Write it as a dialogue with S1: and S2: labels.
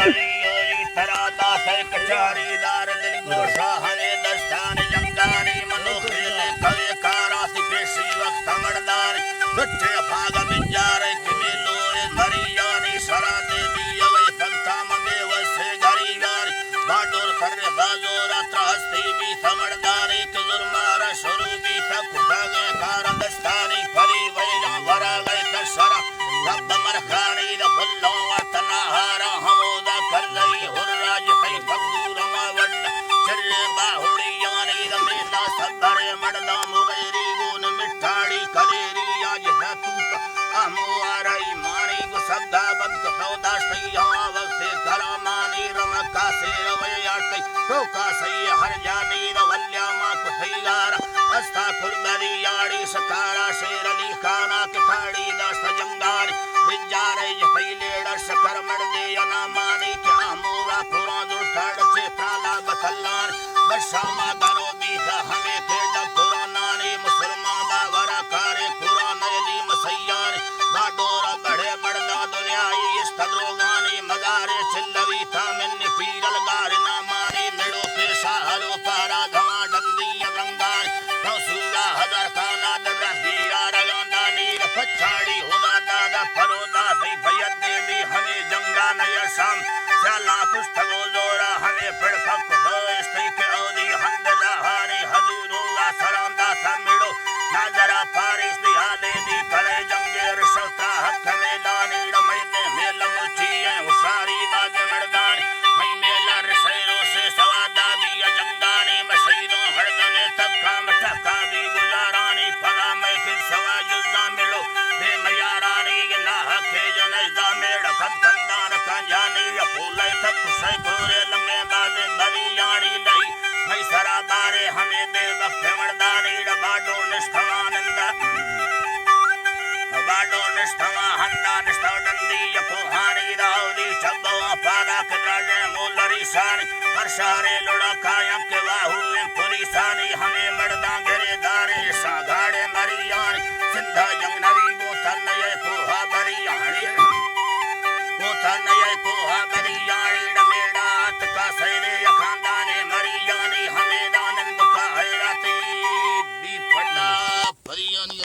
S1: हरियोरी तरादा से कचारी दार दिल गोशा हने दस्तान जंगारी मनोखेले कवे कारासी पेशी वक्त मर्दार बच्चे भाग बिजारे किमे लोए मरियानी सरा दे दिया वे संता मगे वसे गरीबार बाडोर सर्रे बाजोर त्रहस्ती भी समर्दारी के जुर्मारा शुरू भी तक खुदागे कारदस्तानी फरी वैजा वरा गए कसरा रब मरखानी द फुल्लो वतना हारा हमोदा कर गई हुर्राज फई फकूर मावड चले बाहुड़ी यानी द मेला सबरे मडदा मुगैरी गुन मिठाड़ी कलेरी आज तूत अमुआरई मारी गु सदा बंद सौदा सैया वक्ते करामानी रमका से रवैयाती रोका सही हर जानी द वल्या मा कुथैयार अस्ता खुरबरी याड़ी सकारा शेर अली खाना के थाड़ी दस जंगार बिजारे पहले डस कर मर्दे अनामानी क्या मूरा पुरा दो थड़ से प्राला बथल्लार बशामा गरो दीसा हमें के जब पुरानानी मुसलमान बावरा कारे कुरान अली मसैयार बाडोरा गढ़े बड़दा दुनिया इस तद्रोगानी मगारे चिल्लवी था मिन्नी पीरल गारे नामानी मेड़ो के साहरो पारा धवा डंदी रंगार नौसूगा हजार खाना दबरा हीरा रगांदा नीर पछाड़ी हुदा दादा फरोदा सही भयत देवी हमें जंगा नया शाम चला कुछ थगो जोरा हमें फिर फक हो इस्ती के औदी हंदला हारी हजूरुल्लाह सरांदा था मिड़ो नजरा फारिस दी हाले दी करे जंगे रशता हथ में लानी रमैदे में लमुचिए उसारी बाज मर्दान मैं मेला रशैरो से सवादा दी जंगानी मशैरों हरदने तब काम टका भी गुजारानी फला मैं फिर सवा जुल्दा मिलो बे मयारानी ना हके जनजा मेड़ खत खंदान कंजानी फूले तक कुशै गोरे लंगे बाजे बरी यानी नहीं मैं सरा बारे हमें दे वक्त मर्दानी बाडो निष्ठवानंदा बाडो निष्ठवा हंदा निष्ठवडंदी यपोहानी दाउदी चब्बो पादा कराजे मोलरी सानी हर्षारे लोड़ा कायम के वाहु पुरी सानी हमें मर्दा घेरे दारे सागाड़े मरियानी सिंधा जंग नवी बोतन नये पोहा बरियानी बोतन नये पोहा बरियानी डमेड़ात का सैरे यखांदाने मरियानी हमें दानंद का हैराती भी पड़ा परियानी